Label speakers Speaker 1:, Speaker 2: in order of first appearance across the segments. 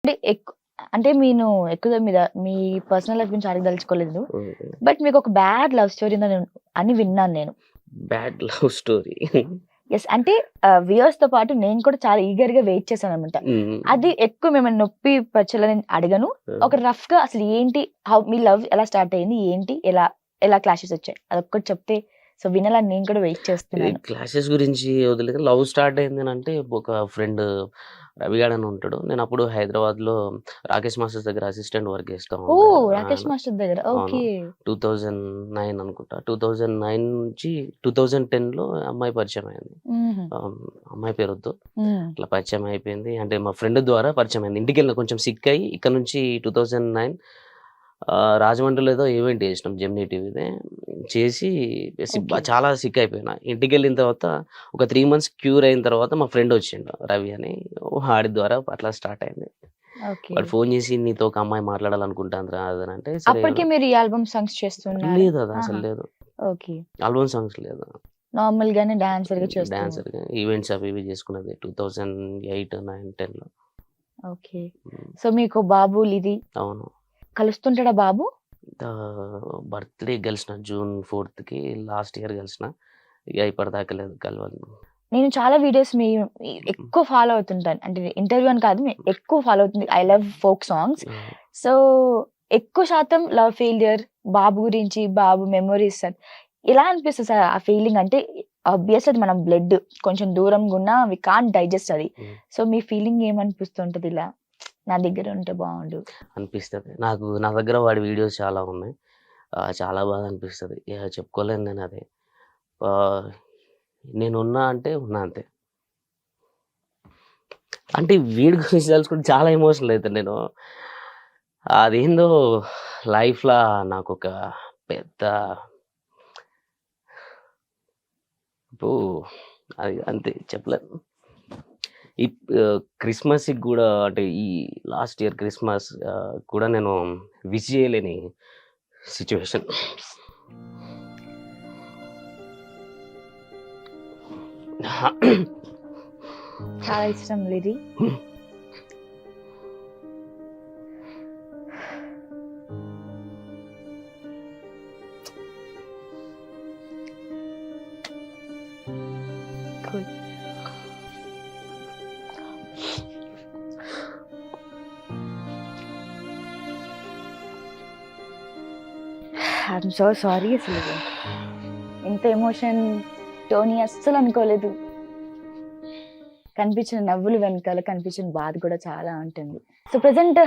Speaker 1: అంటే అంటే నేను ఎక్కువ మీద మీ పర్సనల్ లైఫ్ గురించి అడగదలుచుకోలేదు. బట్ మీకొక బ్యాడ్ లవ్ స్టోరీ అని విన్నాను నేను.
Speaker 2: Bad love story.
Speaker 1: యెస్. అంటే వ్యూయర్స్‌తో పాటు నేను కూడా చాలా ఈగర్‌గా వెయిట్ చేశాననమాట. అది ఎక్కువ మిమ్మల్ని నొప్పి పరచాలని అడగను. ఒక రఫ్‌గా అసలు ఏంటి? మీ లవ్ ఎలా స్టార్ట్ అయింది? ఏంటి? ఎలా క్లాషెస్ వచ్చాయి? అదొక్కటి చెప్తే సో వినాలని నేను కూడా వెయిట్ చేస్తున్నాను.
Speaker 2: క్లాషెస్ గురించి వదిలేక లవ్ స్టార్ట్ అయిందనంటే ఒక ఫ్రెండ్ రవిగాడు అని ఉంటాడు. నేను అప్పుడు హైదరాబాద్‌లో రాకేష్ మాస్టర్స్ దగ్గర అసిస్టెంట్ వర్క్ చేస్తా ఉండే.
Speaker 1: ఓహ్! రాకేష్ మాస్టర్ దగ్గర.
Speaker 2: అవును.
Speaker 1: ఓకే.
Speaker 2: 2009 అనుకుంటా. 2009 నుంచి 2010లో అమ్మాయి పరిచయం అయింది.
Speaker 1: హుహు.
Speaker 2: అమ్మాయి పేరొద్దు.
Speaker 1: హ్మ్.
Speaker 2: ఇట్లా పరిచయం అయిపోయింది. అంటే మా ఫ్రెండ్ ద్వారా పరిచయం అయింది. ఇంటికెళ్ళిన కొంచెం సిక్ అయ్యి ఇక్కడ నుంచి 2009 రాజమండ్రిలో ఏదో ఈవెంట్ చేసినాం జెమినీ టీవీదే. చేసి
Speaker 1: ఓకే.
Speaker 2: చాలా సిక్ అయిపోయినా. ఇంటికెళ్ళిన తర్వాత ఒక 3 మంత్స్ క్యూర్ అయిన తర్వాత మా ఫ్రెండ్ వచ్చిండు రవి అని. వాడి ద్వారా అట్లా స్టార్ట్ అయింది.
Speaker 1: ఓకే.
Speaker 2: వాడు ఫోన్ చేసి "నీతో ఒక అమ్మాయి మాట్లాడాలనుకుంటాందిరా" అదనంటే సరే
Speaker 1: అప్పటికే మీరు ఈ ఆల్బమ్ సాంగ్స్ చేస్తున్నారా?
Speaker 2: లేదు అది అసలు
Speaker 1: ఆహా!
Speaker 2: లేదు.
Speaker 1: ఓకే.
Speaker 2: ఆల్బమ్ సాంగ్స్ లేదు.
Speaker 1: నార్మల్‌గానే డాన్సర్‌గా చేస్తూ
Speaker 2: డాన్సర్‌గా ఈవెంట్స్ అవి ఇవి చేసుకున్నది 2008, 9, 10లో.
Speaker 1: ఓకే.
Speaker 2: హ్మ్.
Speaker 1: సో మీకు బాబు లిది
Speaker 2: అవును.
Speaker 1: కలుస్తుంటాడా బాబు?
Speaker 2: బర్త్‌డే కలిసిన జూన్ 4థ్‌కి లాస్ట్ ఇయర్ కలిసిన. ఇగ ఇప్పటిదాకా లేదు కలవదు.
Speaker 1: నేను చాలా వీడియోస్ మీ ఎక్కువ ఫాలో అవుతుంటాను. అంటే ఇంటర్వ్యూ అని కాదు. ఎక్కువ ఫాలో అవుతుంది. I love folk songs. So ఎక్కువ శాతం లవ్ ఫెయిల్యూర్, బాబు గురించి, బాబు మెమోరీస్ ఎలా అనిపిస్తది సార్ ఆ ఫీలింగ్? అంటే ఆబ్వియస్ అది మనం బ్లడ్ కొంచెం దూరంగా ఉన్నా వి కాంట్ డైజెస్ట్ అది. సో మీ ఫీలింగ్ ఏమనిపిస్తుంటది ఇలా? నా దగ్గర ఉంటే బావుండు.
Speaker 2: అనిపిస్తది. నా దగ్గర వాడి వీడియోస్ చాలా ఉన్నాయి. చాలా బాగా అనిపిస్తది. ఇగ చెప్పుకోలేను నేనది. ఆహ్, నేనున్నా అంటే ఉన్నా అంతే. అంటే వీడి గురించి తలుచుకుంటే చాలా ఎమోషనల్ అయితా నేను. అదేందో లైఫ్‌ల నాకొక పెద్ద అబ్బో! అది అంతే చెప్పలేను. క్రిస్మస్‌కి గూడా అంటే ఈ లాస్ట్ ఇయర్ క్రిస్మస్ కూడా నేను విష్ చేయలేని సిట్యుయేషన్.
Speaker 1: చాలా ఇష్టం లిది. కూల్. ఐయామ్ సో సారీ అసలు. ఇంత ఎమోషన్ టోనీ అస్సలు అనుకోలేదు. కనిపించిన నవ్వులు వెనకాల కనిపించిన బాధ కూడా చాలా ఉంటుంది. సో ప్రెజెంట్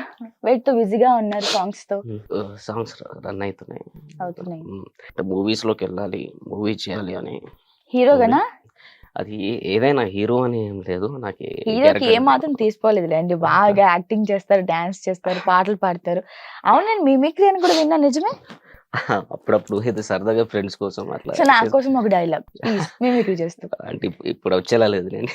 Speaker 1: వేటితో బిజీగా ఉన్నారు సాంగ్స్‌తో?
Speaker 2: సాంగ్స్ రన్ అయితున్నాయి.
Speaker 1: అవుతున్నాయి.
Speaker 2: అంటే మూవీస్‌లోకెళ్ళాలి, మూవీ చేయాలి అని.
Speaker 1: హీరోగానా?
Speaker 2: అది ఏదైనా హీరో అని ఏం లేదు. నాకి
Speaker 1: హీరోకి ఏ మాత్రం తీసిపోలేదులెండి. బాగా యాక్టింగ్ చేస్తారు, డాన్స్ చేస్తారు, పాటలు పాడతారు. అవును నేను మిమిక్రీ అని కూడా విన్నా నిజమే?
Speaker 2: అప్పుడప్పుడు ఏదో సరదాగా ఫ్రెండ్స్ కోసం అట్లా
Speaker 1: సో నా కోసం ఒక డైలాగ్ ప్లీజ్ మిమిక్రీ చేస్తూ.
Speaker 2: అంటే ఇప్పుడు వచ్చేలా లేదు నేను.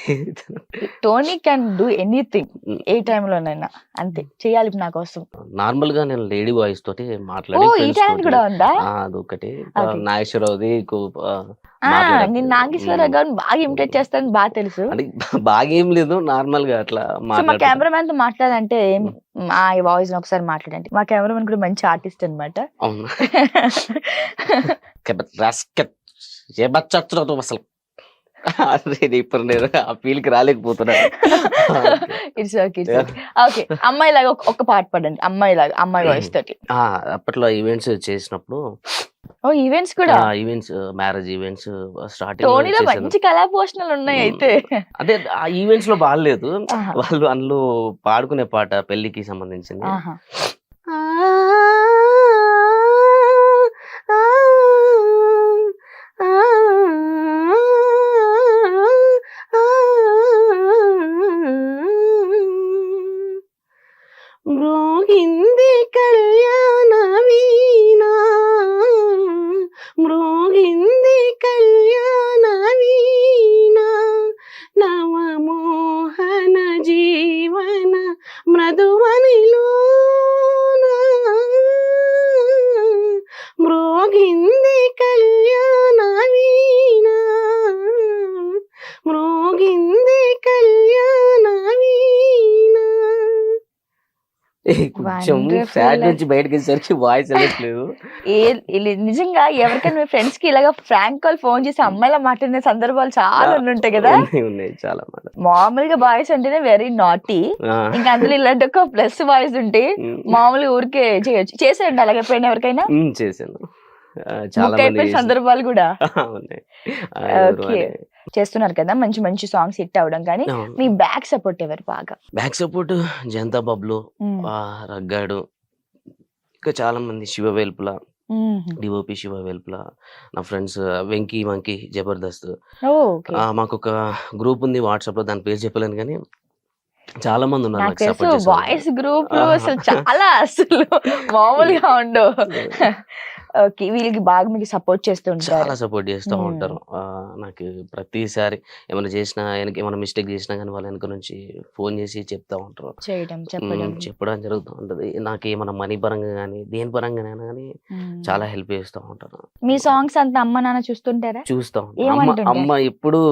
Speaker 1: టోనీ క్యాన్ డూ ఎనీథింగ్ ఏ టైంలోనైనా. అంతే చేయాలి నా కోసం.
Speaker 2: నార్మల్‌గా నేను లేడీ వాయిస్ తోటి మాట్లాడి
Speaker 1: ఓహ్! ఈ
Speaker 2: ఫ్రెండ్స్
Speaker 1: టాలెంట్
Speaker 2: తోటి
Speaker 1: కూడా ఉందా?
Speaker 2: అదొకటి.
Speaker 1: ఓకే.
Speaker 2: నాగేశ్వరరావుది
Speaker 1: నేను నాగేశ్వరరావు గారిని బాగా ఇమిటేట్ చేస్తానని బాగా తెలుసు.
Speaker 2: అంటే బాగేం లేదు. నార్మల్‌గా అట్లా
Speaker 1: సో మా
Speaker 2: మాట్లాడుతా.
Speaker 1: కెమెరామెన్‌తో మాట్లాడంటే మా వాయిస్‌ని ఒకసారి మాట్లాడండి. మా కెమెరామెన్ కూడా మంచి ఆర్టిస్ట్ అన్నమాట.
Speaker 2: అవునా? రాస్కెల్ ఏ బచ్చొచ్చురా నువ్వు అసలు. అదే ఇప్పుడు నేను ఆ ఫీల్‌కి రాలేకపోతున్నా.
Speaker 1: It's okay. ఓకే. అమ్మాయిలాగా ఒక పాట పాడండి. అమ్మాయిలాగా అమ్మాయి వాయిస్ తోటి.
Speaker 2: అప్పట్లో ఈవెంట్స్ చేసినప్పుడు
Speaker 1: ఓహ్! ఈవెంట్స్ కూడా?
Speaker 2: ఈవెంట్స్ మ్యారేజ్ ఈవెంట్స్ స్టార్టింగ్‌లో
Speaker 1: టోనీలో
Speaker 2: చేశాను.
Speaker 1: మంచి కళా పోషణలు ఉన్నాయి అయితే.
Speaker 2: అదే ఆ ఈవెంట్స్‌లో పాడలేదు. వాళ్ళు అందులో పాడుకునే పాట పెళ్ళికి సంబంధించింది.
Speaker 1: ఆహా!
Speaker 2: మ్రోగింది కళ్యాణ వీణ, మ్రోగింది కళ్యాణ వీణ, నవమోహన జీవన మృదువనిలోన, మ్రోగింది కళ్యాణ వీణ, మ్రోగింది కళ్యాణ వీణ. కొంచెం
Speaker 1: వండర్ఫుల్.
Speaker 2: ఫ్లాట్ నుంచి బయటకి వచ్చేసరికి వాయిస్ వెళ్ళట్లేదు.
Speaker 1: నిజంగా ఎవరికైనా మీ ఫ్రెండ్స్ కి ఇలాగా ఫ్రాంక్ కాల్ ఫోన్ చేసి అమ్మాయిలా మాట్లాడిన సందర్భాలు చాలా ఉంటాయి కదా.
Speaker 2: ఉన్నాయి చాలా మాట.
Speaker 1: మామూలుగా బాయ్స్ అంటేనే వెరీ నాటీ, ఇంకా అందులో ఇలాంటి ఒక ప్లస్ బాయ్స్ ఉంటే మామూలుగా ఊరికే చేయొచ్చు. చేసేయండి అలాగే ఎప్పుడైనా ఎవరికైనా
Speaker 2: చేశాను. చాలా
Speaker 1: బుక్ అయిపోయిన సందర్భాలు కూడా
Speaker 2: ఉన్నాయి.
Speaker 1: ఓకే చేస్తున్నారు కదా, మంచి మంచి సాంగ్స్ హిట్ అవడం. కానీ మీ బ్యాక్ సపోర్ట్ ఎవరు బాగా?
Speaker 2: బ్యాక్ సపోర్ట్ జనతా బబ్లు, రగ్గాడు, ఇంకా చాలా మంది, శివ వేల్పుల, డిఓపి శివ వేల్పుల, నా ఫ్రెండ్స్ వెంకీ మంకీ జబర్దస్త్. మాకు ఒక గ్రూప్ ఉంది వాట్సాప్ లో, దాని పేరు చెప్పలేను కానీ చాలా మంది ఉన్నారు నాకు సపోర్ట్ చేసే
Speaker 1: వాయిస్ గ్రూప్ అసలు చాలా అసలు మామూలుగా ఉండవు. ఓకే, వీళ్ళకి బాగా మీకు సపోర్ట్ చేస్తూ ఉంటారు.
Speaker 2: చాలా సపోర్ట్ చేస్తూ ఉంటారు. నాకు ప్రతిసారి ఏమైనా చేసినా, ఏమైనా మిస్టేక్ చేసినా కానీ వాళ్ళ వెనక నుంచి ఫోన్ చేసి చెప్తా ఉంటారు, చెప్పడం జరుగుతూ ఉంటది. నాకు ఏమైనా మనీ పరంగా కానీ దేని పరంగానైనా కానీ చాలా హెల్ప్ చేస్తూ ఉంటారు.
Speaker 1: మీ సాంగ్స్ అంతా అమ్మ నాన్న చూస్తుంటారా?
Speaker 2: చూస్తా ఉంటాను. అమ్మ ఎప్పుడు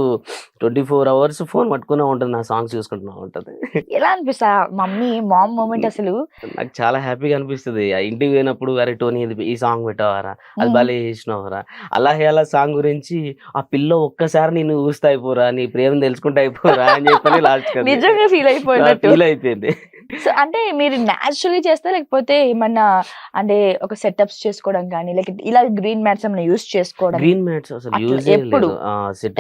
Speaker 2: 24 hours ఫోన్ పట్టుకునే ఉంటుంది, నా సాంగ్స్ చూసుకుంటున్నా ఉంటది.
Speaker 1: ఎలా అనిపిస్తా మమ్మీ మామ్ మూమెంట్? అసలు
Speaker 2: నాకు చాలా హ్యాపీగా అనిపిస్తుంది. ఆ ఇంటికి పోయినప్పుడు అరే టోనీ ఈ సాంగ్ పెట్టావారా, అది భలే చేసినవారా, అలా సాంగ్ గురించి ఆ పిల్ల ఒక్కసారి నేను చూస్తా అయిపోరా, నీ ప్రేమ తెలుసుకుంటా అయిపోరా అని చెప్పని లాస్ట్
Speaker 1: నిజంగా ఫీల్
Speaker 2: అయిపోయింది.
Speaker 1: సో అంటే మీరు న్యాచురల్లీ చేస్తా లేకపోతే ఏమన్నా అంటే ఒక సెటప్స్ చేసుకోవడం కానీ, లేకపోతే ఇలా గ్రీన్ మ్యాట్స్ ఏమైనా యూస్ చేసుకోవడం?
Speaker 2: గ్రీన్ మ్యాట్స్ అసలు యూజ్
Speaker 1: ఎప్పుడు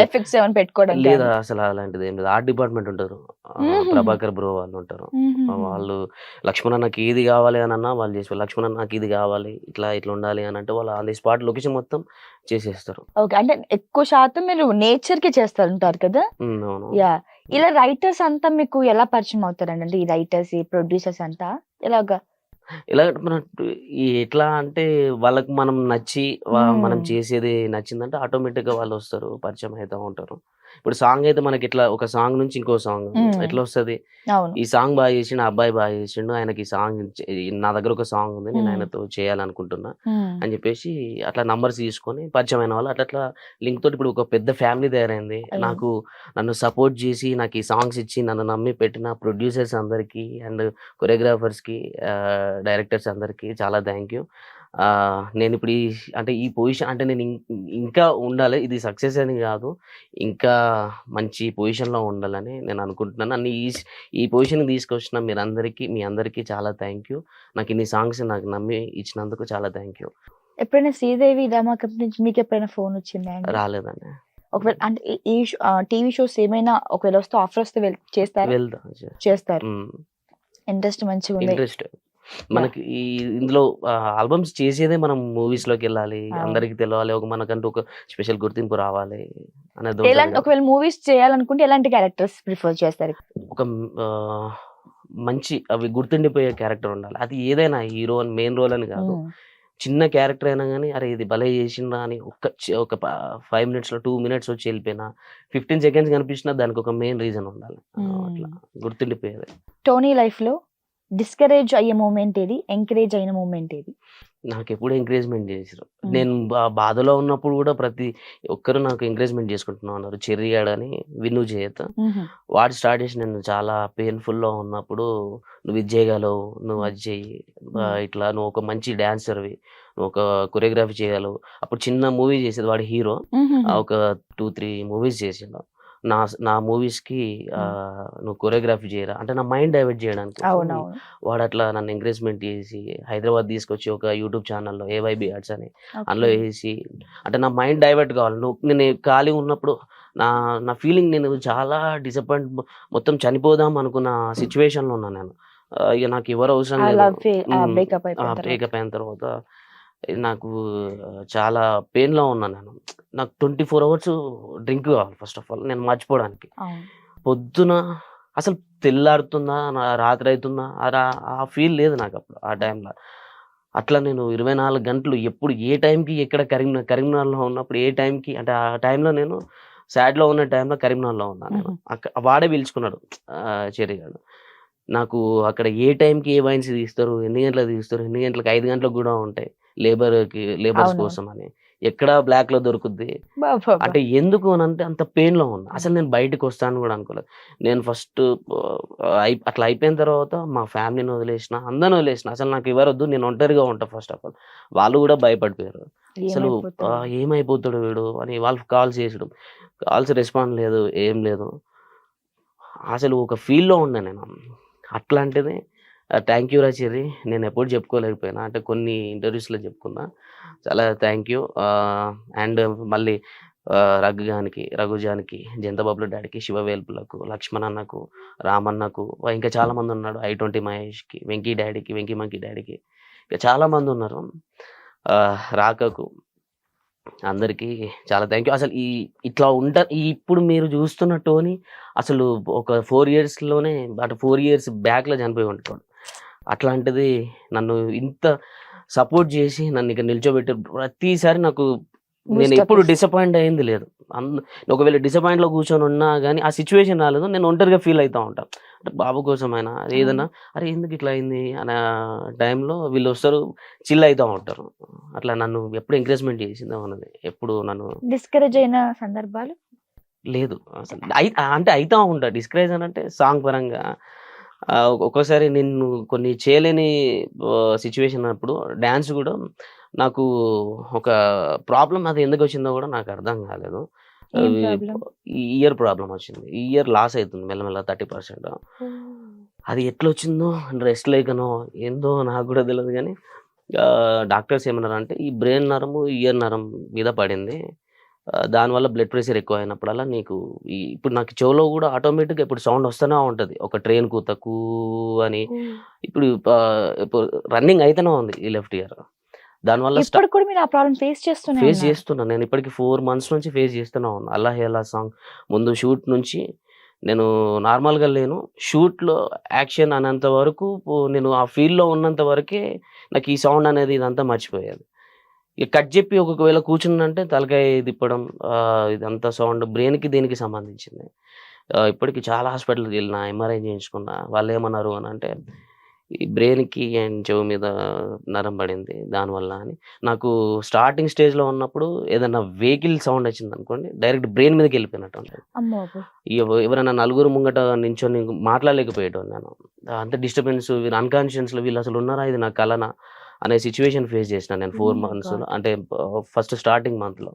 Speaker 1: ఎఫెక్ట్స్ ఏమైనా పెట్టుకోవడం
Speaker 2: లేదా? అసలు అలాంటిది ఏం లేదు. ఆర్ట్ డిపార్ట్మెంట్ ఉంటారు, ప్రభాకర్ బ్రో వాళ్ళు ఉంటారు. వాళ్ళు లక్ష్మణ నాకు ఇది కావాలి అని అన్నా వాళ్ళు చేసి, లక్ష్మణ నాకు ఇది కావాలి, ఇట్లా ఉండాలి అని అంటే వాళ్ళు ఆన్ ది స్పాట్ లొకేషన్ మొత్తం చేసేస్తారు.
Speaker 1: ఓకే, అంటే ఎక్కువ శాతం మీరు నేచర్ కి చేస్తారు ఉంటారు కదా. యా, ఇలా రైటర్స్ అంతా మీకు ఎలా పరిచయం అవుతారండి? అంటే ఈ రైటర్స్, ఈ ప్రొడ్యూసర్స్ అంతా ఎలాగా?
Speaker 2: ఎట్లా అంటే వాళ్ళకి మనం నచ్చి మనం చేసేది నచ్చిందంటే ఆటోమేటిక్ గా వాళ్ళు వస్తారు, పరిచయం అవుతూ ఉంటారు. ఇప్పుడు సాంగ్ అయితే మనకి ఇట్లా ఒక సాంగ్ నుంచి ఇంకో సాంగ్ ఎట్లా వస్తుంది, ఈ సాంగ్ బాగా చేసిండు, ఆ అబ్బాయి బాగా చేసిండు, ఆయనకి ఈ సాంగ్ నా దగ్గర ఒక సాంగ్ ఉంది, నేను ఆయనతో చేయాలనుకుంటున్నా అని చెప్పేసి అట్లా నంబర్స్ తీసుకొని పరిచయం అయిన వాళ్ళు అట్లా లింక్ తోటి ఇప్పుడు ఒక పెద్ద ఫ్యామిలీ తయారైంది. నన్ను సపోర్ట్ చేసి నాకు ఈ సాంగ్స్ ఇచ్చి నన్ను నమ్మి పెట్టిన ప్రొడ్యూసర్స్ అందరికి అండ్ కొరియోగ్రాఫర్స్ కి, డైరెక్టర్స్ అందరికి చాలా థ్యాంక్ యూ. నేను ఇప్పుడు ఈ పొజిషన్ అంటే నేను ఇంకా ఉండాలి, ఇది సక్సెస్ అని కాదు, ఇంకా మంచి పొజిషన్ లో ఉండాలని నేను అనుకుంటున్నాను. నన్ను ఈ పొజిషన్ తీసుకొచ్చిన మీ అందరికీ చాలా థ్యాంక్ యూ. నాకు ఇన్ని సాంగ్స్ నాకు నమ్మి ఇచ్చినందుకు చాలా థ్యాంక్ యూ.
Speaker 1: ఎప్పుడైనా శ్రీదేవి డ్రామా కంపెనీ నుంచి మీకు ఎప్పుడైనా ఫోన్ వచ్చిందా?
Speaker 2: రాలేదండి.
Speaker 1: ఒకవేళ అంటే ఈ టీవీ షోస్ ఏమైనా ఒకవేళ వస్తే ఆఫర్ వస్తే చేస్తారు. ఇంట్రెస్ట్ మంచిగా ఉంది.
Speaker 2: ఇంట్రెస్ట్ మనకి ఇందులో ఆల్బమ్స్ చేసేదే మనం మూవీస్ లోకి వెళ్ళాలి, అందరికి తెలవాలి, మనకంటూ ఒక స్పెషల్ గుర్తింపు రావాలి అనేది.
Speaker 1: ఒకవేళ మూవీస్ చేయాలనుకుంటే ఎలాంటి క్యారెక్టర్స్ ప్రిఫర్ చేస్తారు?
Speaker 2: ఒక మంచి అవి గుర్తుండిపోయే క్యారెక్టర్ ఉండాలి. అది ఏదైనా హీరో అని మెయిన్ రోల్ అని కాదు, చిన్న క్యారెక్టర్ అయినా కానీ అరే ఇది భలే చేసిందా అని ఒక 5 minutes 2 minutes వచ్చి వెళ్ళిపోయినా 15 seconds కనిపించినా దానికి ఒక మెయిన్ రీజన్ ఉండాలి, అట్లా గుర్తుండిపోయేది.
Speaker 1: టోనీ లైఫ్ లో డిస్కరేజ్ అయ్యే మూమెంట్ ఏది, ఎంకరేజ్ అయిన మూమెంట్ ఏది?
Speaker 2: నాకు ఎప్పుడు ఎంకరేజ్మెంట్ చేసారు. నేను బాధలో ఉన్నప్పుడు కూడా ప్రతి ఒక్కరు నాకు ఎంకరేజ్మెంట్ చేసుకుంటున్నా ఉన్నారు. చెర్రీ అని విను చేత వాడు స్టార్ట్ చేసి, నేను చాలా పెయిన్ఫుల్ లో ఉన్నప్పుడు నువ్వు ఇది చేయగలవు, నువ్వు అది చెయ్యి, ఇట్లా నువ్వు ఒక మంచి డాన్సర్వి, నువ్వు ఒక కొరియోగ్రఫీ చేయగలవు. అప్పుడు చిన్న మూవీ చేసేది వాడు హీరో, ఒక 2-3 movies చేసిండు. నా మూవీస్ కి నువ్వు కొరియోగ్రఫీ చేయరా అంటే నా మైండ్ డైవర్ట్ చేయడానికి వాడు అట్లా నన్ను ఎంకరేజ్మెంట్ చేసి హైదరాబాద్ తీసుకొచ్చి ఒక యూట్యూబ్ ఛానల్లో AYB Arts అని అందులో వేసి, అంటే నా మైండ్ డైవర్ట్ కావాలి. నేను ఖాళీ ఉన్నప్పుడు నా ఫీలింగ్, నేను చాలా డిసప్పాయింట్, మొత్తం చనిపోదాం అనుకున్న సిచ్యువేషన్ లో ఉన్నా నేను. ఇక నాకు ఎవరు అవసరం లేదు. బ్రేకప్ అయిన తర్వాత నాకు చాలా పెయిన్ లో ఉన్నా నేను. నాకు 24 hours డ్రింక్ కావాలి ఫస్ట్ ఆఫ్ ఆల్, నేను మర్చిపోవడానికి. పొద్దున అసలు తెల్లారుతుందా రాత్రి అవుతుందా ఆ ఫీల్ లేదు నాకు అప్పుడు ఆ టైంలో. అట్లా నేను 24 గంటలు ఎప్పుడు ఏ టైంకి ఎక్కడ కరీంనగర్లో ఉన్నప్పుడు ఏ టైంకి, అంటే ఆ టైంలో నేను సాడ్లో ఉన్న టైంలో కరీంనగర్లో ఉన్నాను నేను. వాడే పిలుచుకున్నాడు చెర్రీగాడు. నాకు అక్కడ ఏ టైంకి ఏ వైన్స్ తీస్తారు, ఎన్ని గంటలకు తీస్తారు, ఎన్ని గంటలకు 5 గంటలకు కూడా ఉంటాయి లేబర్స్ కోసం అని. ఎక్కడ బ్లాక్‌లో దొరుకుద్ది.
Speaker 1: అబ్బబ్బబ్బా!
Speaker 2: అంటే ఎందుకు అనంటే అంత పెయిన్‌లో ఉన్నా. అసలు నేను బయటికి వస్తానని గూడా అనుకోలేదు. నేను ఫస్ట్ అట్లా అయిపోయిన తర్వాత మా ఫ్యామిలీని వదిలేసిన, అందరిని వదిలేసిన. అసలు నాకు ఎవరొద్దు. నేను ఒంటరిగా ఉంటా ఫస్ట్ ఆఫ్ ఆల్. వాళ్ళు గూడా భయపడిపోయారు. అసలు
Speaker 1: ఏమైపోతాడో?
Speaker 2: ఏమైపోతాడు వీడు అని వాళ్ళు కాల్స్ చేసుడు. కాల్స్ రెస్పాండ్ లేదు. ఏం లేదు. అసలు ఒక ఫీల్‌లో ఉన్నా నేను. అట్లాంటిది థాంక్ యూ రా చెర్రీ. నేనెప్పుడు చెప్పుకోలేకపోయినా. అంటే కొన్ని ఇంటర్వ్యూస్‌లో చెప్పుకున్నా. చాలా థాంక్ యూ. అండ్ మళ్ళీ రఘుజానికి, జంతబాబుల డాడీకి, శివవేల్పులకు, లక్ష్మణ్ అన్నకు, రామన్నకు ఇంకా చాలా మందున్నాడు. ఐ20 మహేష్‌కి, వెంకీ డాడీకి, వెంకీ మంకీ డాడీకి ఇంకా చాలా మందున్నారు. రాకకు అందరికీ చాలా థాంక్ యూ. అసలు ఇట్లా ఇప్పుడు మీరు చూస్తున్న టోనీ అసలు ఒక 4 ఇయర్స్‌లోనే అంటే 4 ఇయర్స్ బ్యాక్‌లో చనిపోయి ఉంటాడు. అట్లాంటిది నన్ను ఇంత సపోర్ట్ చేసి నన్ను ఇక్కడ నిల్చోబెట్టారు. ప్రతిసారి నాకు నేను
Speaker 1: బూస్టప్
Speaker 2: ఎప్పుడు
Speaker 1: ఇస్తుంది.
Speaker 2: డిసప్పాయింట్ అయింది లేదు. ఒకవేళ డిసప్పాయింట్‌లో కూర్చొని ఉన్నా గానీ ఆ సిట్యుయేషన్ రాలేదు. నేను ఒంటరిగా ఫీల్ అయితా ఉంటా. అంటే బాబు కోసమైనా ఏదన్నా
Speaker 1: అవును.
Speaker 2: అరే! ఎందుకు ఇట్లా అయింది అనే టైంలో వీళ్ళొస్తారు చిల్ అయితా ఉంటారు. అట్లా నన్ను ఎప్పుడు ఎంకరేజ్‌మెంట్ చేసిందేమన్నది. ఎప్పుడు నన్ను
Speaker 1: డిస్కరేజ్ అయిన సందర్భాలు?
Speaker 2: లేదు. అసలు అంటే అయితా ఉంటా. డిస్కరేజ్ అనంటే సాంగ్ పరంగా ఒక్కోసారి నేను కొన్ని చేయలేని సిట్యుయేషన్ అప్పుడు డాన్స్ గూడా నాకు ఒక ప్రాబ్లమ్ అది ఎందుకొచ్చిందో గూడా నాకు అర్థం కాలేదు.
Speaker 1: ఏం
Speaker 2: అవి
Speaker 1: ప్రాబ్లమ్?
Speaker 2: ఈ ఇయర్ ప్రాబ్లమ్ వచ్చింది. ఈ ఇయర్ లాస్ అయితుంది మెల్లమెల్లగా 30%.
Speaker 1: ఓహ్!
Speaker 2: అది ఎట్లొచ్చిందో రెస్ట్ లేకనో ఏందో నాకు గూడా తెలవదు గానీ డాక్టర్స్ ఏమన్నారంటే ఈ బ్రెయిన్ నరము, ఇయర్ నరం మీద పడింది. దానివల్ల బ్లడ్ ప్రెషర్ ఎక్కువయినప్పుడల్లా నీకు ఇప్పుడు నాకు చెవులో గూడా ఆటోమేటిక్‌గా ఇప్పుడు సౌండ్ వస్తనే ఉంటది. ఒక ట్రైన్ కూత కూ అని.
Speaker 1: ఓహ్!
Speaker 2: ఇప్పుడు ఇప్పుడు రన్నింగ్ అయితేనే ఉంది ఈ లెఫ్ట్ ఇయర్. దానివల్ల
Speaker 1: ఇప్పటికి కూడా మీరు ఆ ప్రాబ్లమ్ ఫేస్ చేస్తూనే
Speaker 2: ఫేస్
Speaker 1: ఉన్నారు.
Speaker 2: చేస్తున్నా. నేను ఇప్పటికి 4 మంత్స్ నుంచి ఫేస్ చేస్తూనే ఉన్నా. 'అల్లా హే అల్లా' సాంగ్ ముందు షూట్ నుంచి నేను నార్మల్‌గా లేను. షూట్‌లో యాక్షన్ అనేంత వరకు నేను ఆ ఫీల్డ్‌లో ఉన్నంత వరకే నాకు ఈ సౌండ్ అనేది ఇదంతా మర్చిపోయేది. ఇక కట్ జెప్పి ఒకవేళ కూర్చున్నానంటే తలకాయ తిప్పడం ఇదంతా సౌండ్ బ్రెయిన్‌కి దీనికి సంబంధించింది. ఇప్పటికి చాలా హాస్పిటల్‌కెళ్ళినా, ఎంఆర్ఐ చేయించుకున్నా. వాళ్ళేమన్నారు అనంటే, ఈ బ్రెయిన్‌కి అండ్ చెవు మీద నరం పడింది దానివల్ల అని. నాకు స్టార్టింగ్ స్టేజ్‌లో ఉన్నప్పుడు ఏదన్నా వెహికల్ సౌండ్ వచ్చిందనుకోండి, డైరెక్ట్ బ్రెయిన్ మీదకెళ్ళిపోయినట్టు ఉంటది.
Speaker 1: అమ్మ బాబోయ్!
Speaker 2: ఎవరైనా నలుగురు ముంగట నించొని మాట్లాడలేకపోయేటోడిని నేను. అంత డిస్టర్బెన్స్ వీళ్ళు అన్‌కాన్షియస్‌లో వీళ్ళసలు ఉన్నారా? ఇది నా కలనా? అనే సిట్యుయేషన్ ఫేస్ చేసినా నేను
Speaker 1: ఓహ్
Speaker 2: 4
Speaker 1: మై
Speaker 2: మంత్స్‌లో.
Speaker 1: గాడ్!
Speaker 2: అంటే ఫస్ట్ స్టార్టింగ్ మంత్‌లో.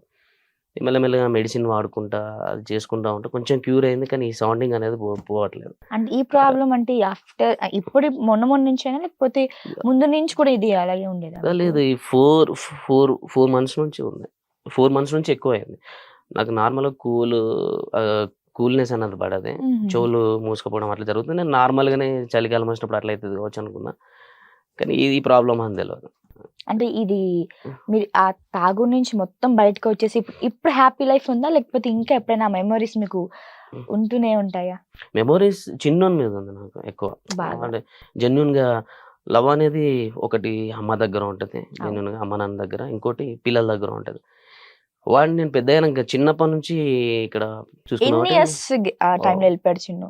Speaker 2: మెల్లమెల్లగా మెడిసిన్ వాడుకుంటా, అది చేసుకుంటా ఉంటే కొంచెం క్యూర్ అయింది. కానీ ఈ సౌండింగ్ అనేది పోవట్లేదు.
Speaker 1: అంటే ఈ ప్రాబ్లమ్ అంటే ఆఫ్టర్ ఇప్పుడు మొన్న మొన్న నుంచేనా? లేకపోతే ముందు నుంచి కూడా ఇది అలాగే ఉండేదా మీకు?
Speaker 2: లేదు ఈ 4 మంత్స్ నుంచి ఉంది. 4 మంత్స్ నుంచి ఎక్కువయింది. నాకు నార్మల్‌గా కూల్‌నెస్ అనేది పడది.
Speaker 1: హుహుహు.
Speaker 2: చెవులు మూసుకుపోవడం అట్లా జరుగుతుంది. నేను నార్మల్‌గానే చలికాలం వచ్చినప్పుడు అట్లా అయితది కావచ్చు అనుకున్నా. కానీ ఇది ప్రాబ్లమ్ అని తెలవదు.
Speaker 1: అంటే ఇది మీరు ఆ తాగుడు నుంచి మొత్తం బయటకొచ్చేసి ఇప్పుడు హ్యాపీ లైఫ్ ఉందా? లేకపోతే ఇంకా ఎప్పుడైనా మెమోరీస్ మీకు ఉంటూనే ఉంటాయా?
Speaker 2: మెమోరీస్ చిన్నోని మీద ఉంది నాకు ఎక్కువ.
Speaker 1: బాగా.
Speaker 2: అంటే జెన్యూన్‌గా లవ్ అనేది ఒకటి అమ్మ దగ్గర ఉంటది.
Speaker 1: అవును.
Speaker 2: జెన్యూన్‌గా అమ్మ, నాన్న దగ్గర. ఇంకోటి పిల్లల దగ్గర ఉంటది. వాడిని నేను పెద్దగయినంక చిన్నప్పటి నుంచి ఇక్కడ
Speaker 1: ఎన్ని
Speaker 2: చూసుకున్నామంటే
Speaker 1: ఇయర్స్ ఆ టైంలో ఎళ్ళిపోయాడు చిన్ను?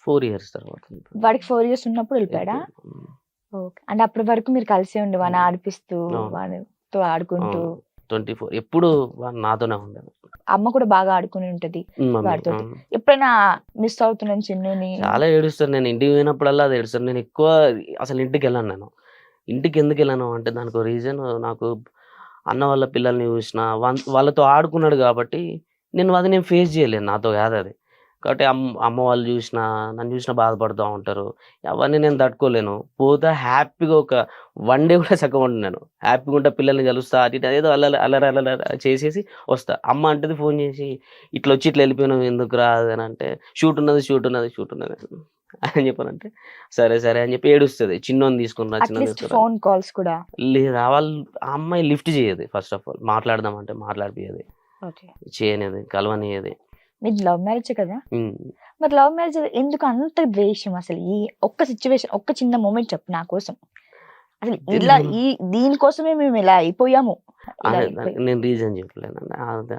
Speaker 2: 4 ఇయర్స్ తర్వాత.
Speaker 1: వాడికి 4 ఇయర్స్ ఉన్నప్పుడు ఎళ్ళిపోయాడా?
Speaker 2: వెళ్ళిపోయాడు. హ్మ్.
Speaker 1: ఓకే. అంటే అప్పటి వరకు మీరు కలిసే వాడిని
Speaker 2: హ్మ్.
Speaker 1: ఆడిపిస్తూ,
Speaker 2: అవును.
Speaker 1: వాడితో ఆడుకుంటూ.
Speaker 2: అవును. 24 ఎప్పుడు వాడు నాతోనే ఉండేది.
Speaker 1: అమ్మ కూడా బాగా ఆడుకుని ఉంటది
Speaker 2: మమ్మీ.
Speaker 1: వాడితోటి. ఎప్పుడైనా మిస్ అవుతున్నాను చిన్నుని?
Speaker 2: చాలా ఏడుస్తాను. నేను ఇంటికి పోయినప్పుడల్లా అది ఏడుస్తాను. నేను ఎక్కువ అసలు ఇంటికెళ్ళను నేను. ఇంటికెందుకెళ్ళను అంటే దానికో రీజన్ నాకు అన్న వాళ్ళ పిల్లల్ని చూసినా వాళ్ళతో ఆడుకున్నాడు గాబట్టి నేను ఫేస్ చేయలేను. నాతో కాదది. కాబట్టి అమ్మ వాళ్ళు చూసినా, నన్ను చూసినా బాధపడుతా ఉంటారు. అవన్నీ నేను తట్టుకోలేను. పోతే హ్యాపీగా ఒక 1 డే కూడా సక్కగా ఉండను నేను. హ్యాపీగా ఉంటా పిల్లల్ని కలుస్తా అటు ఇటు అదేదో అల్లరి చేసేసి వస్తా. అమ్మ అంటది ఫోన్ చేసి, "ఇట్లొచ్చి ఇట్లా వెళ్ళిపోయినావు ఎందుకురా" అని అంటే, షూట్ ఉన్నది" అని చెప్పానంటే, "సరే, సరే" అని చెప్పి ఏడుస్తది. చిన్నోడిని తీసుకొని రా, చిన్నోడిని
Speaker 1: అట్‌లీస్ట్
Speaker 2: తీసుకురా.
Speaker 1: ఫోన్ కాల్స్ కూడా.
Speaker 2: లేదా ఆ అమ్మాయి లిఫ్ట్ చేయదు ఫస్ట్ ఆఫ్ ఆల్. మాట్లాడదాం అంటే మాట్లాడిపియది.
Speaker 1: ఓకే.
Speaker 2: చేయనియది, కలవనియది.
Speaker 1: మీది లవ్ మ్యారేజే కదా!
Speaker 2: హ్మ్.
Speaker 1: మరి లవ్ మ్యారేజ్ ఎందుకు అంత ద్వేషం అసలు? ఈ ఒక్క సిట్యుయేషన్, ఒక్క చిన్న మొమెంట్ చెప్పు నా కోసం. అసలు ఇలా
Speaker 2: నేను
Speaker 1: దీని కోసమే మేము ఇలా అయిపోయాము. ఇలా అయిపోయి
Speaker 2: నేను రీజన్ చెప్పలేనండి.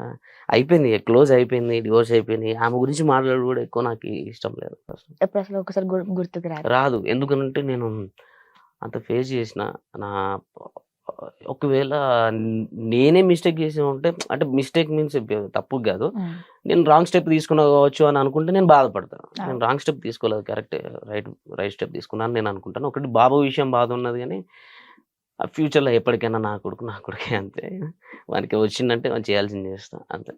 Speaker 2: అయిపోయింది. క్లోజ్ అయిపోయింది. డివోర్స్ అయిపోయింది. ఆమె గురించి మాట్లాడడం కూడా ఎక్కువ నాకు ఇష్టం లేదు ఫస్ట్.
Speaker 1: ఎప్పుడసలు ఒకసారి గుర్తుకు రాదు.
Speaker 2: రాదు. ఎందుకనంటే నేను అంత ఫేస్ చేసిన నా ఒకవేళ నేనే మిస్టేక్ చేసి ఉంటే, అంటే మిస్టేక్ మీన్స్ తప్పు కాదు, నేను రాంగ్ స్టెప్ తీసుకున్నా కావచ్చు అని అనుకుంటే నేను బాధపడతాను. నేను రాంగ్ స్టెప్ తీసుకోలేదు, కరెక్ట్ రైట్ స్టెప్ తీసుకున్నాను నేను అనుకుంటాను. ఒకటి బాబు విషయం బాధ ఉన్నది, కానీ ఆ ఫ్యూచర్లో ఎప్పటికైనా నా కొడుకే అంతే, వానికి వచ్చిందంటే మనం చేయాల్సింది చేస్తా అంతే.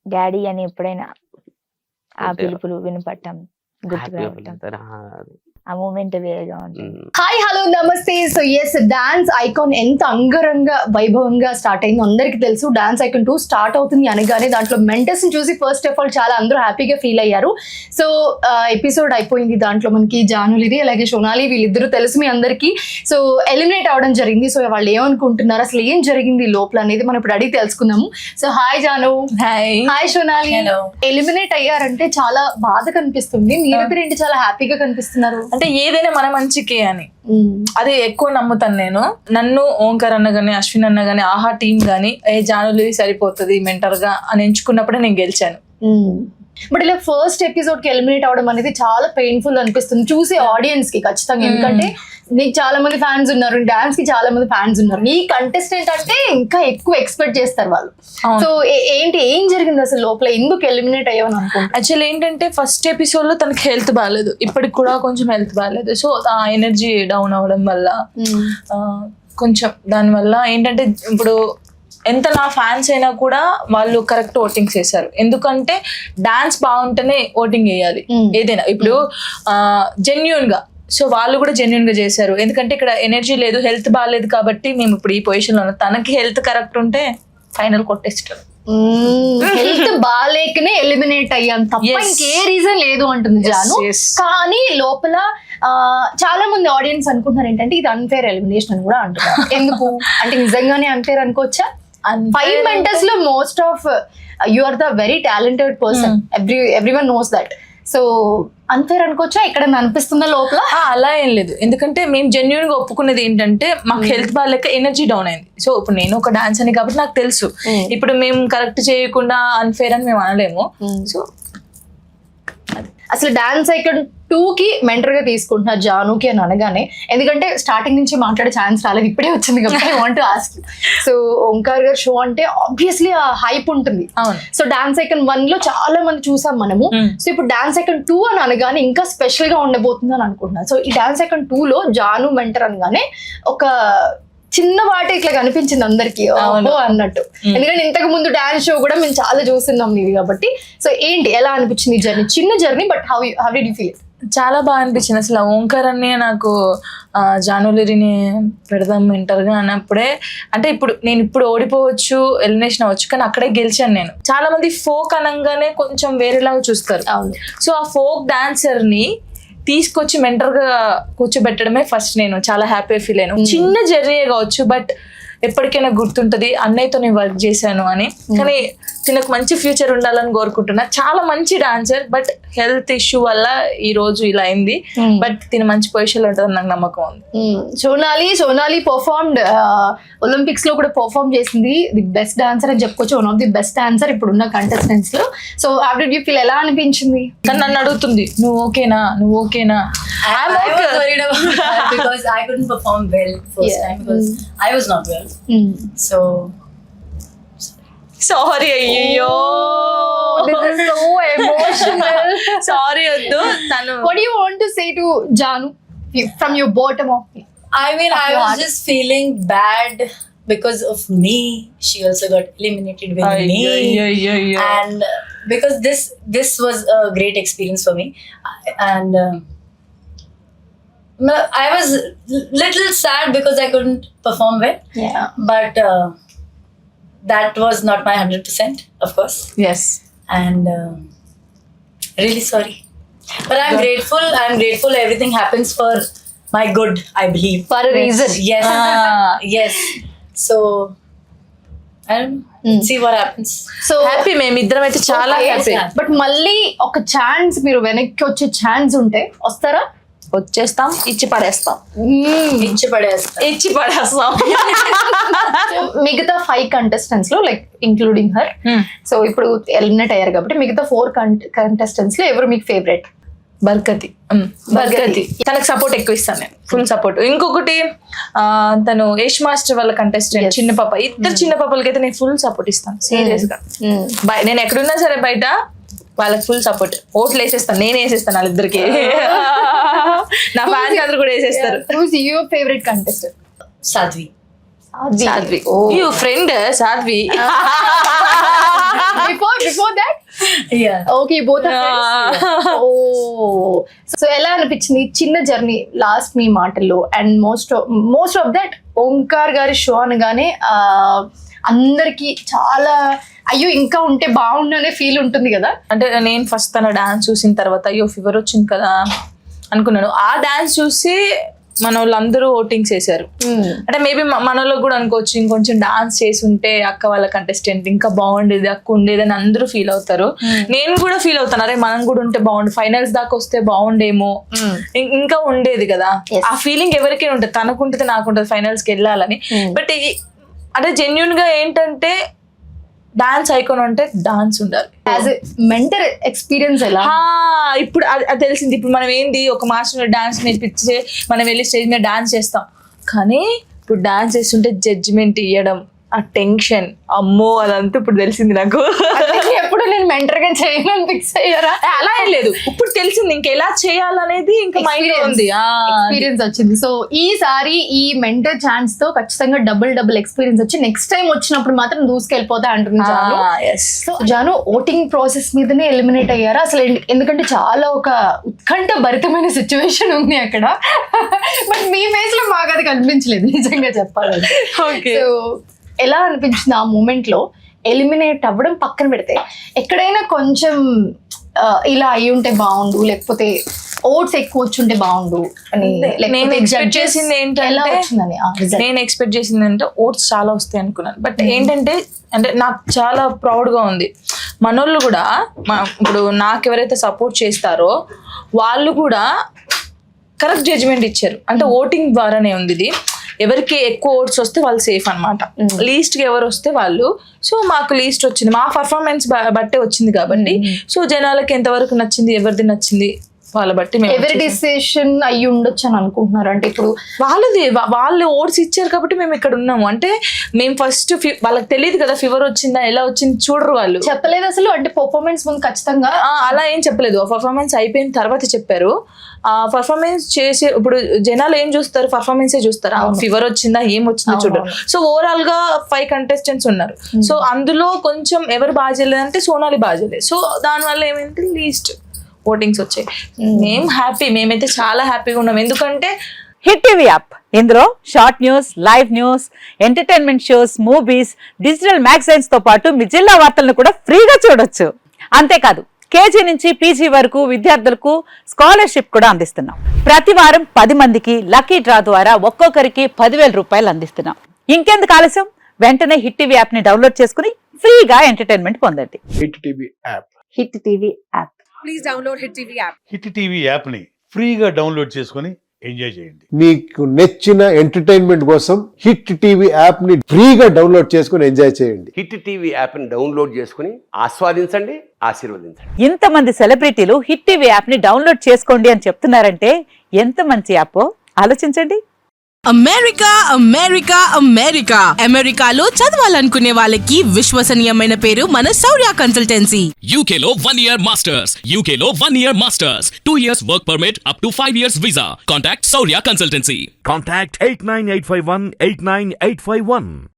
Speaker 1: డాడీ అని ఎప్పుడైనా ఆ
Speaker 2: అంటే
Speaker 1: పిలుపులు వినపడటం, గుర్తుకు
Speaker 2: హ్యాపీగా
Speaker 1: రావటం,
Speaker 2: ఫీల్ అవుతారు. అది.
Speaker 1: ఆ మూమెంట్ వేరేగా ఉంటుంది.
Speaker 3: హాయ్ హలో నమస్తే. సో ఎస్, డాన్స్ ఐకాన్ ఎంత అంగరంగ వైభవంగా స్టార్ట్ అయిందో అందరికీ తెలుసు. డాన్స్ ఐకాన్ 2 స్టార్ట్ అవుతుంది అనగానే దాంట్లో మెంటర్స్ ని చూసి ఫస్ట్ ఆఫ్ ఆల్ చాలా అందరూ హ్యాపీగా ఫీల్ అయ్యారు. సో ఎపిసోడ్ అయిపోయింది, దాంట్లో మనకి జానులిది అలాగే సోనాలి వీళ్ళిద్దరూ తెలుసు మీ అందరికీ. సో ఎలిమినేట్ అవడం జరిగింది. సో వాళ్ళు ఏమనుకుంటున్నారు, అసలు ఏం జరిగింది లోపల అనేది మనం ఇప్పుడు అడిగి తెలుసుకుందాము. So hi Jaanu. Hi Sonali. Eliminate అయ్యారంటే చాలా బాధ కనిపిస్తుంది, మీరిద్దరు ఏంటి చాలా హ్యాపీగా కనిపిస్తున్నారు?
Speaker 4: అంటే ఏదైనా మన మంచికే అని అది ఎక్కువ నమ్ముతాను నేను. నన్ను ఓంకార్ అన్న గానీ, అశ్విన్ అన్న గానీ, ఆహా టీం గానీ జానులి సరిపోతుంది మెంటర్ గా అని ఎంచుకున్నప్పుడే నేను గెలిచాను.
Speaker 3: బట్ ఇలా ఫస్ట్ ఎపిసోడ్ కి ఎలిమినేట్ అవడం అనేది చాలా పెయిన్ఫుల్ అనిపిస్తుంది చూసే ఆడియన్స్ కి ఖచ్చితంగా. ఎందుకంటే నీకు చాలా మంది ఫ్యాన్స్ ఉన్నారు, డాన్స్ కి చాలా మంది ఫ్యాన్స్ ఉన్నారు, నీ కంటెస్టెంట్ అంటే ఇంకా ఎక్కువ ఎక్స్పెక్ట్ చేస్తారు వాళ్ళు. సో ఏం జరిగింది అసలు లోపల, ఎందుకు ఎలిమినేట్ అయ్యావని అనుకుంటా?
Speaker 4: యాక్చువల్లీ ఏంటంటే ఫస్ట్ ఎపిసోడ్ లో తనకి హెల్త్ బాగాలేదు, ఇప్పటికి కూడా కొంచెం హెల్త్ బాగాలేదు. సో ఆ ఎనర్జీ డౌన్ అవ్వడం వల్ల కొంచెం దానివల్ల ఏంటంటే ఇప్పుడు ఎంత నా ఫ్యాన్స్ అయినా కూడా వాళ్ళు కరెక్ట్ ఓటింగ్స్ చేశారు. ఎందుకంటే డాన్స్ బాగుంటేనే ఓటింగ్ వేయాలి ఏదైనా. ఇప్పుడు జెన్యున్ గా, సో వాళ్ళు కూడా జెన్యున్ గా చేశారు. ఎందుకంటే ఇక్కడ ఎనర్జీ లేదు, హెల్త్ బాగాలేదు కాబట్టి మేము ఇప్పుడు ఈ పొజిషన్ లో ఉన్నాం. తనకి హెల్త్ కరెక్ట్ ఉంటే ఫైనల్ కొట్టేస్తారు.
Speaker 3: హెల్త్ బాగాలేకనే ఎలిమినేట్ అయ్యాం తప్ప ఇంకే రీజన్ లేదు అంటుంది జాను. కానీ లోపల చాలా మంది ఆడియన్స్ అనుకుంటున్నారు ఏంటంటే ఇది అన్ఫేర్ ఎలిమినేషన్ అని కూడా అంటున్నారు. ఎందుకు అంటే నిజంగానే అన్ఫేర్ అనుకోవచ్చా? 5 మెంటర్స్ లో most of you are the very talented person, everyone knows that. So unfair అనుకోవచ్చా? ఎక్కడ అనిపిస్తుందా లోపల?
Speaker 4: అలా ఏం లేదు, ఎందుకంటే మేము జెన్యున్ గా ఒప్పుకునేది ఏంటంటే మాకు హెల్త్ బాగాలేక ఎనర్జీ డౌన్ అయింది. సో ఇప్పుడు నేను ఒక డాన్స్ అని కాబట్టి నాకు తెలుసు, ఇప్పుడు మేము కరెక్ట్ చేయకుండా అన్ఫేర్ అని మేము అనలేము. సో
Speaker 3: అసలు డాన్స్ ఐకాన్ 2 కి మెంటర్ గా తీసుకుంటున్నారు జానుకి అని అనగానే, ఎందుకంటే స్టార్టింగ్ నుంచి మాట్లాడే ఛాన్స్ రాలేదు, ఇప్పుడే వచ్చింది కాబట్టి I want to ask you. So Omkar గారు షో అంటే ఆబ్వియస్లీ ఆ హైప్ ఉంటుంది. సో డాన్స్ ఐకాన్ 1 లో చాలా మంది చూసాం మనము. సో ఇప్పుడు డాన్స్ ఐకాన్ 2 అని అనగానే ఇంకా స్పెషల్ గా ఉండబోతుంది అని అనుకుంటున్నాను. సో ఈ డాన్స్ ఐకాన్ 2 లో జాను మెంటర్ అనగానే ఒక చిన్న వాటి ఇట్లా కనిపించింది అందరికి అన్నట్టు. ఎందుకంటే ఇంతకు ముందు డాన్స్ షో కూడా మేము చాలా చూస్తున్నాం నీది కాబట్టి. సో ఏంటి, ఎలా అనిపించింది జర్నీ? చిన్న journey, but how did you feel?
Speaker 4: చాలా బాగా అనిపించింది. అసలు ఓంకార్ అన్నయ్య నాకు జానులిరిని పెడదాం మెంటర్గా అన్నప్పుడే, అంటే నేను ఇప్పుడు ఓడిపోవచ్చు, ఎలిమినేషన్ అవ్వచ్చు, కానీ అక్కడే గెలిచాను నేను. చాలా మంది ఫోక్ అనగానే కొంచెం వేరేలాగా చూస్తారు. సో ఆ ఫోక్ డాన్సర్ ని తీసుకొచ్చి మెంటర్ గా కూర్చోబెట్టడమే ఫస్ట్ నేను చాలా హ్యాపీగా ఫీల్ అయ్యాను. చిన్న జర్నీ కావచ్చు, బట్ ఎప్పటికైనా గుర్తుంటది అన్నయ్యతో నేను వర్క్ చేశాను అని. కానీ తినకు మంచి ఫ్యూచర్ ఉండాలని కోరుకుంటున్నా. చాలా మంచి డాన్సర్, బట్ హెల్త్ ఇష్యూ వల్ల ఈ రోజు ఇలా అయింది. బట్ తిన మంచి పొజిషన్ లో ఉంటుందని నాకు నమ్మకం ఉంది.
Speaker 3: సోనాలి పర్ఫార్మ్డ్ ఒలింపిక్స్ లో కూడా పర్ఫార్మ్ చేసింది, ది బెస్ట్ డాన్సర్ అని చెప్పుకోవచ్చు, one of the best dancer ఇప్పుడున్న కంటెస్టెంట్స్ లో. So how did you feel, ఎలా అనిపించింది?
Speaker 4: కానీ నన్ను అడుగుతుంది నువ్వు ఓకేనా.
Speaker 5: I was worried about that because I couldn't perform well first time because I was not well. So
Speaker 4: sorry. అయ్యో,
Speaker 3: this is so emotional.
Speaker 4: Sorry వద్దు. తను
Speaker 3: What do you want to say to Janu from your bottom of it?
Speaker 5: I mean, I was just feeling bad because of me. She also got eliminated with me, and because this was a great experience for me, and I was little sad because I couldn't perform well.
Speaker 3: Yeah.
Speaker 5: But that was not my 100%, of course.
Speaker 4: Yes.
Speaker 5: And really sorry. But I'm grateful. Everything happens for my good, I believe.
Speaker 3: For a reason.
Speaker 5: Yes. Yes. So I don't know. See what happens.
Speaker 3: So
Speaker 4: happy, మేమిద్దరం అయితే చాలా happy.
Speaker 3: But మళ్ళీ ఒక chance, మీరు వెనక్కి వచ్చే chance ఉంటే వస్తారా?
Speaker 4: వచ్చేస్తాం, ఇచ్చి పడేస్తాం.
Speaker 5: ఇచ్చి పడేస్తాం.
Speaker 3: మిగతా 5 కంటెస్టెంట్స్ లో, లైక్ ఇంక్లూడింగ్ హర్, సో ఇప్పుడు ఎలిమినేట్ అయ్యారు కాబట్టి మిగతా 4 కంటెస్టెంట్స్ లో ఎవరు మీకు ఫేవరెట్?
Speaker 4: బర్కతి. భర్గతి తనకు సపోర్ట్ ఎక్కువ ఇస్తాను నేను, ఫుల్ సపోర్ట్. ఇంకొకటి తను యష్ మాస్టర్ వాళ్ళ కంటెస్టెంట్ చిన్న పాప, ఇద్దరు చిన్న పాపలకి అయితే నేను ఫుల్ సపోర్ట్ ఇస్తాను సీరియస్ గా. నేను ఎక్కడున్నా సరే బయట వాళ్ళకి ఫుల్ సపోర్ట్, ఓట్లు వేసేస్తాను, నేను వేసేస్తాను వాళ్ళిద్దరికి. నా ఫ్యాన్స్ అందరు కూడా వేసేస్తారు.
Speaker 3: Who's your favorite contestant?
Speaker 5: Sadhvi.
Speaker 4: Sadhvi, you friend Sadhvi.
Speaker 3: Before that?
Speaker 5: Yeah.
Speaker 3: Okay, both are friends. Oh. So ఎలా అనిపించింది చిన్న జర్నీ లాస్ట్ మీ మాటల్లో? And most of that Omkar గారి షో అనగానే అందరికి చాలా అయ్యో ఇంకా ఉంటే బాగుండు అనే ఫీల్ ఉంటుంది కదా.
Speaker 4: అంటే నేను ఫస్ట్ తన డాన్స్ చూసిన తర్వాత అయ్యో ఫీవర్ వచ్చింది కదా అనుకున్నాను. ఆ డాన్స్ చూసి మన వాళ్ళందరూ ఓటింగ్స్ వేశారు. అంటే మేబీ మన వాళ్ళకి కూడా అనుకోవచ్చు ఇంకొంచెం డాన్స్ చేసి ఉంటే అక్క వాళ్ళ కంటెస్టెంట్ ఇంకా బాగుండేది, అక్క ఉండేది అని అందరూ ఫీల్ అవుతారు. నేను కూడా ఫీల్ అవుతాను, అరే మనం కూడా ఉంటే బాగుండు, ఫైనల్స్ దాకా వస్తే బాగుండేమో, ఇంకా ఉండేది కదా. ఆ ఫీలింగ్ ఎవరికైనా ఉంటుంది, తనకుంటుంది నాకుంటుంది ఫైనల్స్ కి వెళ్ళాలని. బట్ అంటే జెన్యున్ గా ఏంటంటే డాన్స్ ఐకాన్ అంటే డాన్స్ ఉండాలి.
Speaker 3: యాజ్ ఎ మెంటర్ ఎక్స్పీరియన్స్ ఎలా?
Speaker 4: ఇప్పుడు అది తెలిసింది. ఇప్పుడు మనం ఏంది ఒక మాస్టర్ డాన్స్ నేర్పించే మనం వెళ్ళి స్టేజ్ మీద డాన్స్ చేస్తాం, కానీ ఇప్పుడు డాన్స్ చేస్తుంటే జడ్జిమెంట్ ఇవ్వడం, ఆ టెన్షన్, అమ్మో అదంతా ఇప్పుడు తెలిసింది నాకు.
Speaker 3: ఎప్పుడు నేను మెంటర్ గా చేయను ఫిక్స్ అయ్యారా?
Speaker 4: అలా ఏం లేదు, ఇప్పుడు తెలిసింది ఇంకా ఎలా చేయాలనేది ఇంకా మైండ్ ఉంది,
Speaker 3: ఎక్స్పీరియన్స్ వచ్చింది. సో ఈసారి ఈ మెంటర్ ఛాన్స్ తో ఖచ్చితంగా డబుల్ ఎక్స్పీరియన్స్ వచ్చి నెక్స్ట్ టైం వచ్చినప్పుడు మాత్రం దూసుకెళ్ళిపోతా అంటుంది Jaanu. So Jaanu voting process మీదనే ఎలిమినేట్ అయ్యారా అసలు? ఎందుకంటే చాలా ఒక ఉత్కంఠ భరితమైన సిచ్యువేషన్ ఉంది అక్కడ. బట్ మీ ఫేస్ లో మాకు అది కనిపించలేదు నిజంగా చెప్పాలంటే. సో ఎలా అనిపించింది ఆ మూమెంట్ లో ఎలిమినేట్ అవ్వడం పక్కన పెడితే? ఎక్కడైనా కొంచెం ఇలా అయి ఉంటే బాగుండు, లేకపోతే ఓట్స్ ఎక్కువ వచ్చుంటే బాగుండు అని
Speaker 4: నేను ఎక్స్పెక్ట్ చేసింది
Speaker 3: ఏంటంటే
Speaker 4: నేను ఎక్స్పెక్ట్ చేసింది అంటే ఓట్స్ చాలా వస్తాయి అనుకున్నాను. బట్ ఏంటంటే అంటే నాకు చాలా ప్రౌడ్ గా ఉంది, మనోళ్ళు కూడా ఇప్పుడు నాకు ఎవరైతే సపోర్ట్ చేస్తారో వాళ్ళు కూడా కరెక్ట్ జడ్జిమెంట్ ఇచ్చారు. అంటే ఓటింగ్ ద్వారానే ఉంది ఇది. ఎవరికి ఎక్కువ ఓట్స్ వస్తే వాళ్ళు సేఫ్ అనమాట, లీస్ట్ కి ఎవరు వస్తే వాళ్ళు. సో మాకు లీస్ట్ వచ్చింది, మా పర్ఫార్మెన్స్ బట్టే వచ్చింది కాబట్టి. సో జనాలకి ఎంతవరకు నచ్చింది, ఎవరిది నచ్చింది వాళ్ళ బట్టి
Speaker 3: ఎవరి డిసిషన్ అయ్యి ఉండొచ్చు అని అనుకుంటున్నారు. అంటే ఇప్పుడు
Speaker 4: వాళ్ళు ఓట్స్ ఇచ్చారు కాబట్టి మేము ఇక్కడ ఉన్నాము. అంటే మేము ఫస్ట్ వాళ్ళకి తెలియదు కదా ఫీవర్ వచ్చిందా ఎలా వచ్చింది చూడరు, వాళ్ళు
Speaker 3: చెప్పలేదు అసలు. అంటే పర్ఫార్మెన్స్ ముందు ఖచ్చితంగా
Speaker 4: అలా ఏం చెప్పలేదు, ఆ పర్ఫార్మెన్స్ అయిపోయిన తర్వాత చెప్పారు. ఆ పర్ఫార్మెన్స్ చేసి ఇప్పుడు జనాలు ఏం చూస్తారు, పర్ఫార్మెన్సే చూస్తారు, ఫీవర్ వచ్చిందా ఏం వచ్చిందో చూడరు. సో ఓవరాల్ గా 5 కంటెస్టెంట్స్ ఉన్నారు. సో అందులో కొంచెం ఎవరు బాగా చేయలేదంటే సోనాలి బాగా చేయలేదు. సో దానివల్ల ఏమైంది లీస్ట్ ఓటింగ్స్ వచ్చాయి. మేమైతే చాలా హ్యాపీగా ఉన్నాం. ఎందుకంటే
Speaker 6: హిట్ టీవీ యాప్, ఇందులో short news, live news, entertainment shows, movies, digital magazines తో పాటు మీ జిల్లా వార్తలను కూడా ఫ్రీగా చూడొచ్చు. అంతేకాదు కేజీ నుంచి పీజీ వరకు విద్యార్థులకు స్కాలర్షిప్ కూడా అందిస్తున్నాం. ప్రతి వారం 10 మందికి లక్కీ డ్రా ద్వారా ఒక్కొక్కరికి 10,000 రూపాయలు అందిస్తున్నాం. ఇంకెందుకు ఆలస్యం, వెంటనే హిట్ టీవీ యాప్ ని డౌన్లోడ్ చేసుకుని ఫ్రీగా ఎంటర్టైన్మెంట్ పొందండి.
Speaker 7: Hit TV app.
Speaker 6: Hit TV app.
Speaker 8: Please download hit TV app.
Speaker 7: Hit TV app ని ఫ్రీగా డౌన్లోడ్ చేసుకొని ఎంజాయ్ చేయండి.
Speaker 9: మీకు నచ్చిన ఎంటర్టైన్మెంట్ కోసం హిట్ టీవీ యాప్ ని ఫ్రీగా డౌన్లోడ్ చేసుకొని ఎంజాయ్ చేయండి.
Speaker 10: హిట్ టీవీ యాప్ ని డౌన్లోడ్ చేసుకుని ఆస్వాదించండి, ఆశీర్వదించండి.
Speaker 6: ఇంతమంది సెలబ్రిటీలు హిట్ టీవీ యాప్ ని డౌన్లోడ్ చేసుకోండి అని చెప్తున్నారంటే ఎంత మంచి యాప్ ఆలోచించండి.
Speaker 8: అమెరికా అమెరికా అమెరికా అమెరికాలో చదవాలనుకునే వాళ్ళకి విశ్వసనీయమైన పేరు మన శౌర్య కన్సల్టెన్సీ.
Speaker 11: UK లో 1 year masters, UK లో 1 year masters, 2 years work permit up to 5 years visa. Contact Saurya Consultancy.
Speaker 12: Contact 89851 89851.